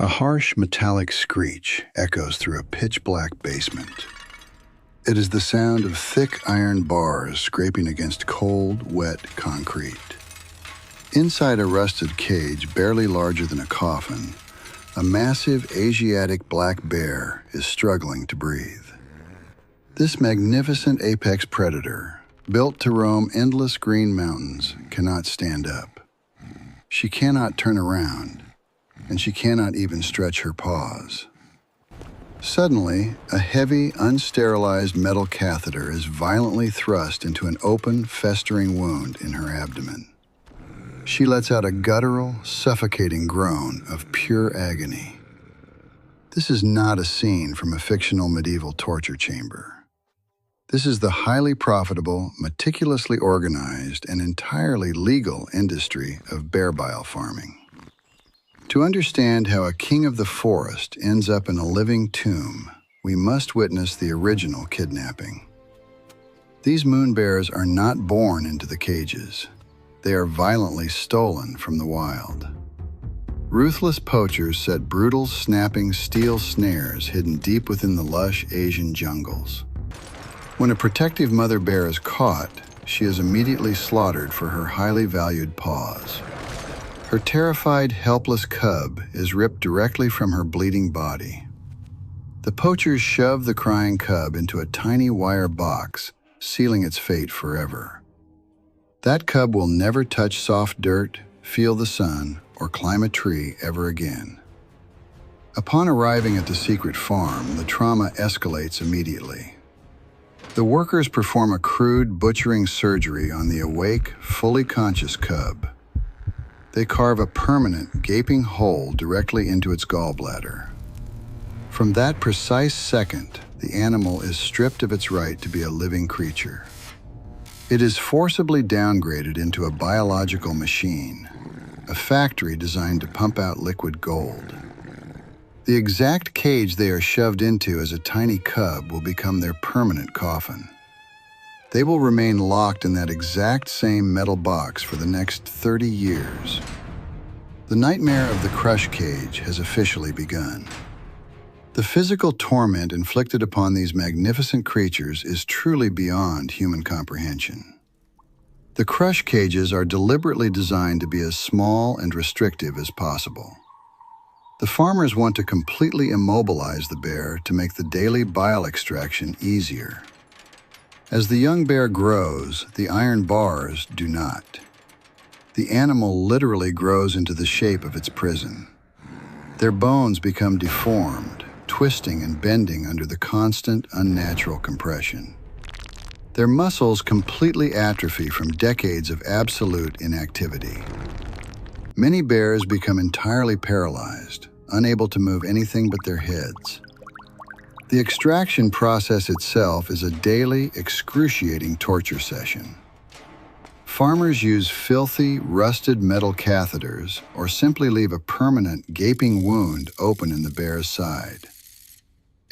A harsh metallic screech echoes through a pitch-black basement. It is the sound of thick iron bars scraping against cold, wet concrete. Inside a rusted cage barely larger than a coffin, a massive Asiatic black bear is struggling to breathe. This magnificent apex predator, built to roam endless green mountains, cannot stand up. She cannot turn around, and she cannot even stretch her paws. Suddenly, a heavy, unsterilized metal catheter is violently thrust into an open, festering wound in her abdomen. She lets out a guttural, suffocating groan of pure agony. This is not a scene from a fictional medieval torture chamber. This is the highly profitable, meticulously organized, and entirely legal industry of bear bile farming. To understand how a king of the forest ends up in a living tomb, we must witness the original kidnapping. These moon bears are not born into the cages. They are violently stolen from the wild. Ruthless poachers set brutal, snapping steel snares hidden deep within the lush Asian jungles. When a protective mother bear is caught, she is immediately slaughtered for her highly valued paws. Her terrified, helpless cub is ripped directly from her bleeding body. The poachers shove the crying cub into a tiny wire box, sealing its fate forever. That cub will never touch soft dirt, feel the sun, or climb a tree ever again. Upon arriving at the secret farm, the trauma escalates immediately. The workers perform a crude, butchering surgery on the awake, fully conscious cub. They carve a permanent, gaping hole directly into its gallbladder. From that precise second, the animal is stripped of its right to be a living creature. It is forcibly downgraded into a biological machine, a factory designed to pump out liquid gold. The exact cage they are shoved into as a tiny cub will become their permanent coffin. They will remain locked in that exact same metal box for the next 30 years. The nightmare of the crush cage has officially begun. The physical torment inflicted upon these magnificent creatures is truly beyond human comprehension. The crush cages are deliberately designed to be as small and restrictive as possible. The farmers want to completely immobilize the bear to make the daily bile extraction easier. As the young bear grows, the iron bars do not. The animal literally grows into the shape of its prison. Their bones become deformed, twisting and bending under the constant, unnatural compression. Their muscles completely atrophy from decades of absolute inactivity. Many bears become entirely paralyzed, unable to move anything but their heads. The extraction process itself is a daily, excruciating torture session. Farmers use filthy, rusted metal catheters or simply leave a permanent, gaping wound open in the bear's side.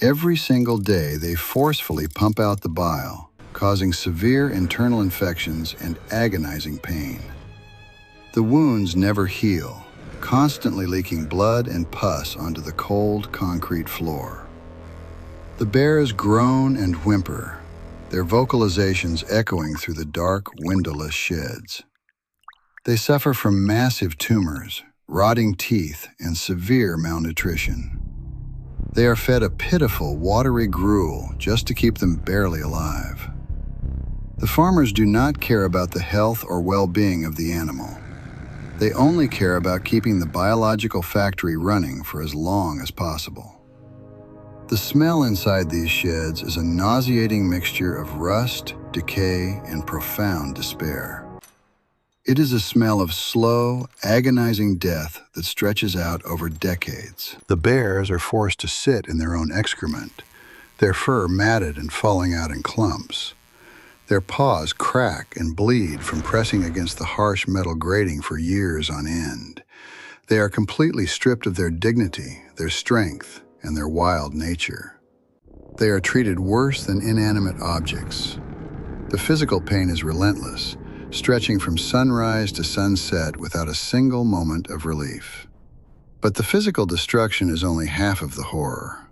Every single day, they forcefully pump out the bile, causing severe internal infections and agonizing pain. The wounds never heal, constantly leaking blood and pus onto the cold, concrete floor. The bears groan and whimper, their vocalizations echoing through the dark, windowless sheds. They suffer from massive tumors, rotting teeth, and severe malnutrition. They are fed a pitiful, watery gruel just to keep them barely alive. The farmers do not care about the health or well-being of the animal. They only care about keeping the biological factory running for as long as possible. The smell inside these sheds is a nauseating mixture of rust, decay, and profound despair. It is a smell of slow, agonizing death that stretches out over decades. The bears are forced to sit in their own excrement, their fur matted and falling out in clumps. Their paws crack and bleed from pressing against the harsh metal grating for years on end. They are completely stripped of their dignity, their strength, and their wild nature. They are treated worse than inanimate objects. The physical pain is relentless, stretching from sunrise to sunset without a single moment of relief. But the physical destruction is only half of the horror.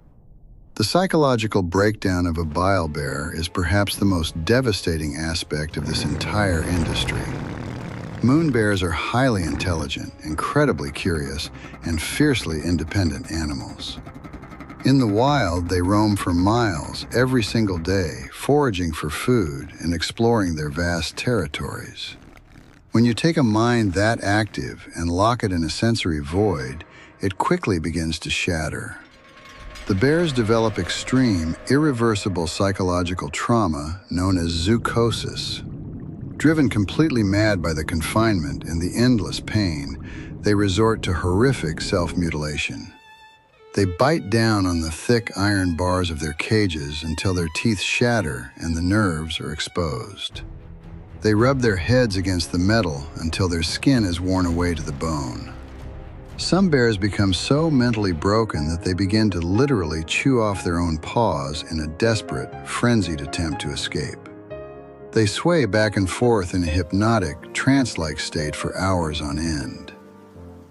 The psychological breakdown of a bile bear is perhaps the most devastating aspect of this entire industry. Moon bears are highly intelligent, incredibly curious, and fiercely independent animals. In the wild, they roam for miles every single day, foraging for food and exploring their vast territories. When you take a mind that active and lock it in a sensory void, it quickly begins to shatter. The bears develop extreme, irreversible psychological trauma known as zoochosis. Driven completely mad by the confinement and the endless pain, they resort to horrific self-mutilation. They bite down on the thick iron bars of their cages until their teeth shatter and the nerves are exposed. They rub their heads against the metal until their skin is worn away to the bone. Some bears become so mentally broken that they begin to literally chew off their own paws in a desperate, frenzied attempt to escape. They sway back and forth in a hypnotic, trance-like state for hours on end.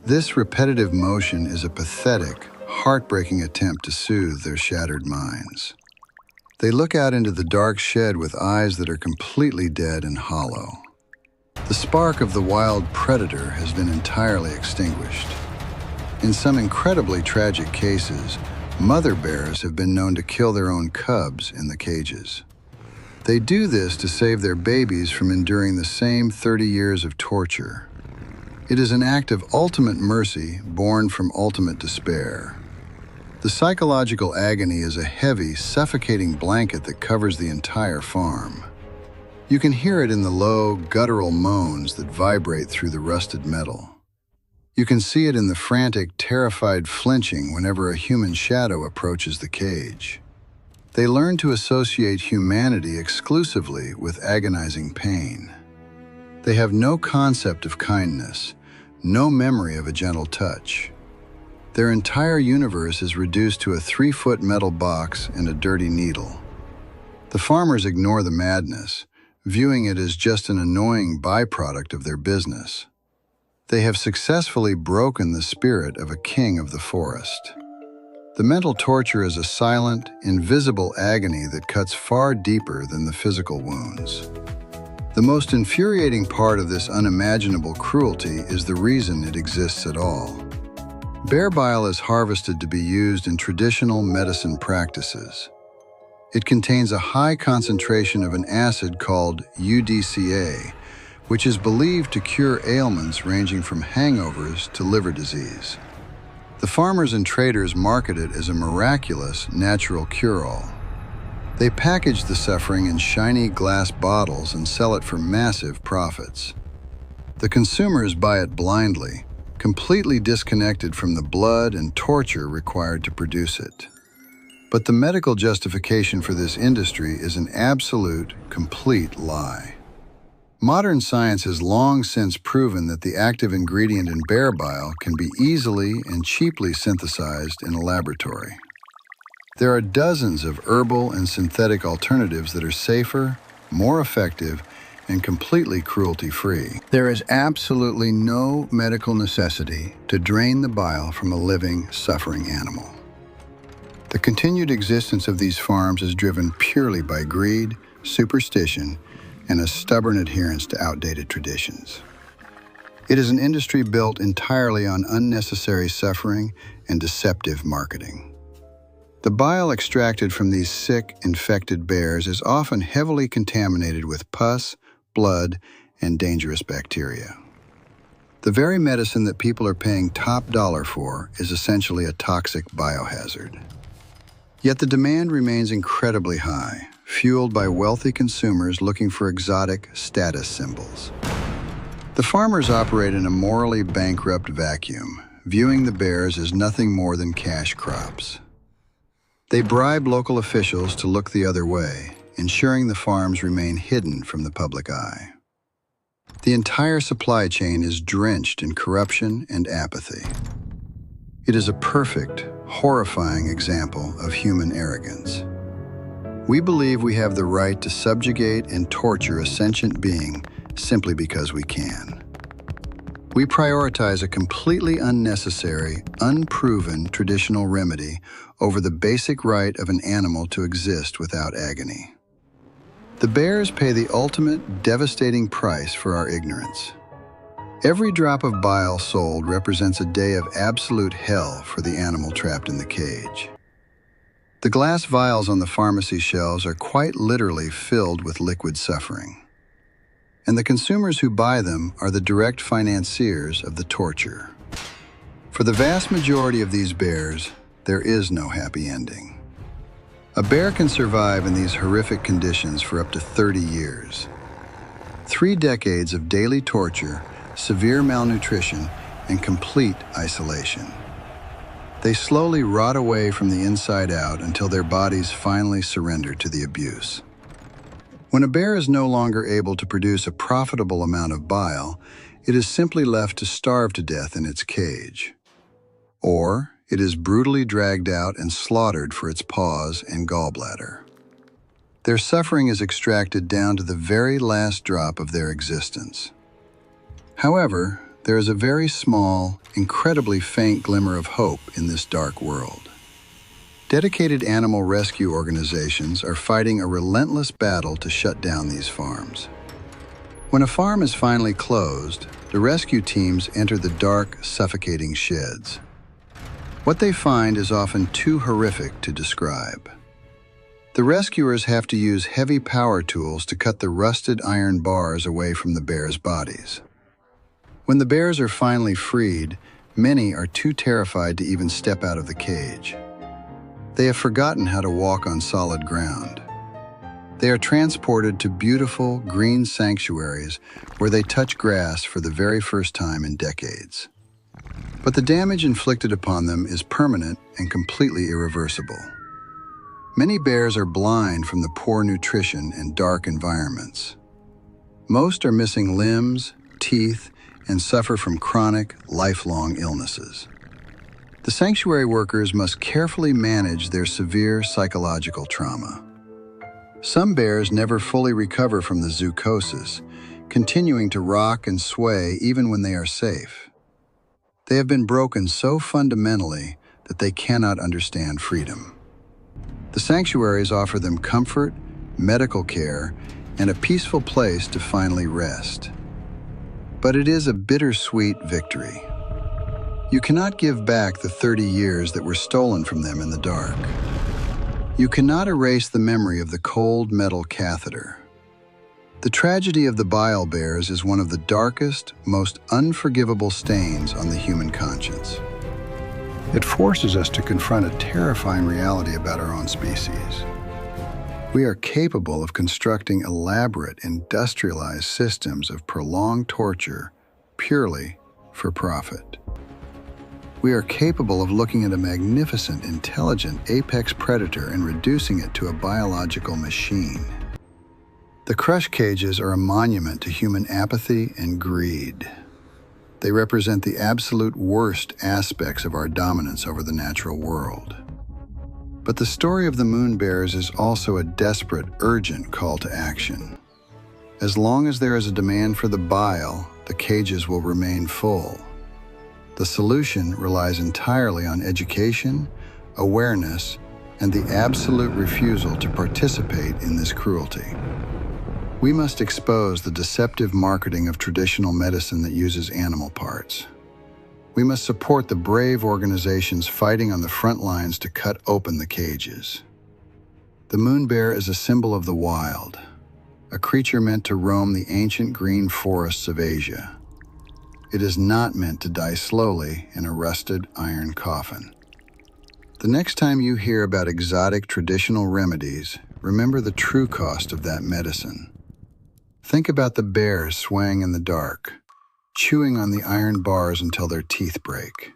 This repetitive motion is a pathetic, heartbreaking attempt to soothe their shattered minds. They look out into the dark shed with eyes that are completely dead and hollow. The spark of the wild predator has been entirely extinguished. In some incredibly tragic cases, mother bears have been known to kill their own cubs in the cages. They do this to save their babies from enduring the same 30 years of torture. It is an act of ultimate mercy born from ultimate despair. The psychological agony is a heavy, suffocating blanket that covers the entire farm. You can hear it in the low, guttural moans that vibrate through the rusted metal. You can see it in the frantic, terrified flinching whenever a human shadow approaches the cage. They learn to associate humanity exclusively with agonizing pain. They have no concept of kindness, no memory of a gentle touch. Their entire universe is reduced to a 3-foot metal box and a dirty needle. The farmers ignore the madness, viewing it as just an annoying byproduct of their business. They have successfully broken the spirit of a king of the forest. The mental torture is a silent, invisible agony that cuts far deeper than the physical wounds. The most infuriating part of this unimaginable cruelty is the reason it exists at all. Bear bile is harvested to be used in traditional medicine practices. It contains a high concentration of an acid called UDCA, which is believed to cure ailments ranging from hangovers to liver disease. The farmers and traders market it as a miraculous, natural cure-all. They package the suffering in shiny glass bottles and sell it for massive profits. The consumers buy it blindly, completely disconnected from the blood and torture required to produce it. But the medical justification for this industry is an absolute, complete lie. Modern science has long since proven that the active ingredient in bear bile can be easily and cheaply synthesized in a laboratory. There are dozens of herbal and synthetic alternatives that are safer, more effective, and completely cruelty-free. There is absolutely no medical necessity to drain the bile from a living, suffering animal. The continued existence of these farms is driven purely by greed, superstition, and a stubborn adherence to outdated traditions. It is an industry built entirely on unnecessary suffering and deceptive marketing. The bile extracted from these sick, infected bears is often heavily contaminated with pus, blood, and dangerous bacteria. The very medicine that people are paying top dollar for is essentially a toxic biohazard. Yet the demand remains incredibly high, fueled by wealthy consumers looking for exotic status symbols. The farmers operate in a morally bankrupt vacuum, viewing the bears as nothing more than cash crops. They bribe local officials to look the other way, ensuring the farms remain hidden from the public eye. The entire supply chain is drenched in corruption and apathy. It is a perfect, horrifying example of human arrogance. We believe we have the right to subjugate and torture a sentient being simply because we can. We prioritize a completely unnecessary, unproven traditional remedy over the basic right of an animal to exist without agony. The bears pay the ultimate, devastating price for our ignorance. Every drop of bile sold represents a day of absolute hell for the animal trapped in the cage. The glass vials on the pharmacy shelves are quite literally filled with liquid suffering. And the consumers who buy them are the direct financiers of the torture. For the vast majority of these bears, there is no happy ending. A bear can survive in these horrific conditions for up to 30 years. 3 decades of daily torture, severe malnutrition, and complete isolation. They slowly rot away from the inside out until their bodies finally surrender to the abuse. When a bear is no longer able to produce a profitable amount of bile, it is simply left to starve to death in its cage. Or it is brutally dragged out and slaughtered for its paws and gallbladder. Their suffering is extracted down to the very last drop of their existence. However, there is a very small, incredibly faint glimmer of hope in this dark world. Dedicated animal rescue organizations are fighting a relentless battle to shut down these farms. When a farm is finally closed, the rescue teams enter the dark, suffocating sheds. What they find is often too horrific to describe. The rescuers have to use heavy power tools to cut the rusted iron bars away from the bears' bodies. When the bears are finally freed, many are too terrified to even step out of the cage. They have forgotten how to walk on solid ground. They are transported to beautiful, green sanctuaries where they touch grass for the very first time in decades. But the damage inflicted upon them is permanent and completely irreversible. Many bears are blind from the poor nutrition and dark environments. Most are missing limbs, teeth, and suffer from chronic, lifelong illnesses. The sanctuary workers must carefully manage their severe psychological trauma. Some bears never fully recover from the zoochosis, continuing to rock and sway even when they are safe. They have been broken so fundamentally that they cannot understand freedom. The sanctuaries offer them comfort, medical care, and a peaceful place to finally rest. But it is a bittersweet victory. You cannot give back the 30 years that were stolen from them in the dark. You cannot erase the memory of the cold metal catheter. The tragedy of the bile bears is one of the darkest, most unforgivable stains on the human conscience. It forces us to confront a terrifying reality about our own species. We are capable of constructing elaborate, industrialized systems of prolonged torture purely for profit. We are capable of looking at a magnificent, intelligent apex predator and reducing it to a biological machine. The crush cages are a monument to human apathy and greed. They represent the absolute worst aspects of our dominance over the natural world. But the story of the moon bears is also a desperate, urgent call to action. As long as there is a demand for the bile, the cages will remain full. The solution relies entirely on education, awareness, and the absolute refusal to participate in this cruelty. We must expose the deceptive marketing of traditional medicine that uses animal parts. We must support the brave organizations fighting on the front lines to cut open the cages. The moon bear is a symbol of the wild, a creature meant to roam the ancient green forests of Asia. It is not meant to die slowly in a rusted iron coffin. The next time you hear about exotic traditional remedies, remember the true cost of that medicine. Think about the bears swaying in the dark, chewing on the iron bars until their teeth break.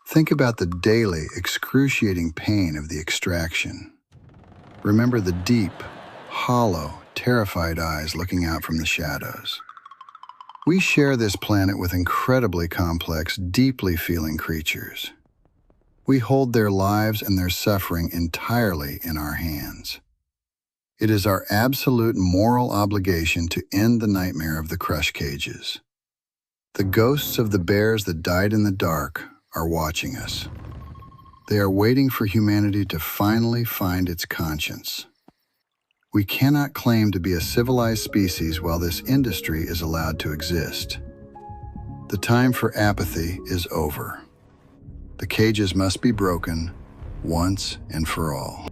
Think about the daily, excruciating pain of the extraction. Remember the deep, hollow, terrified eyes looking out from the shadows. We share this planet with incredibly complex, deeply feeling creatures. We hold their lives and their suffering entirely in our hands. It is our absolute moral obligation to end the nightmare of the crush cages. The ghosts of the bears that died in the dark are watching us. They are waiting for humanity to finally find its conscience. We cannot claim to be a civilized species while this industry is allowed to exist. The time for apathy is over. The cages must be broken once and for all.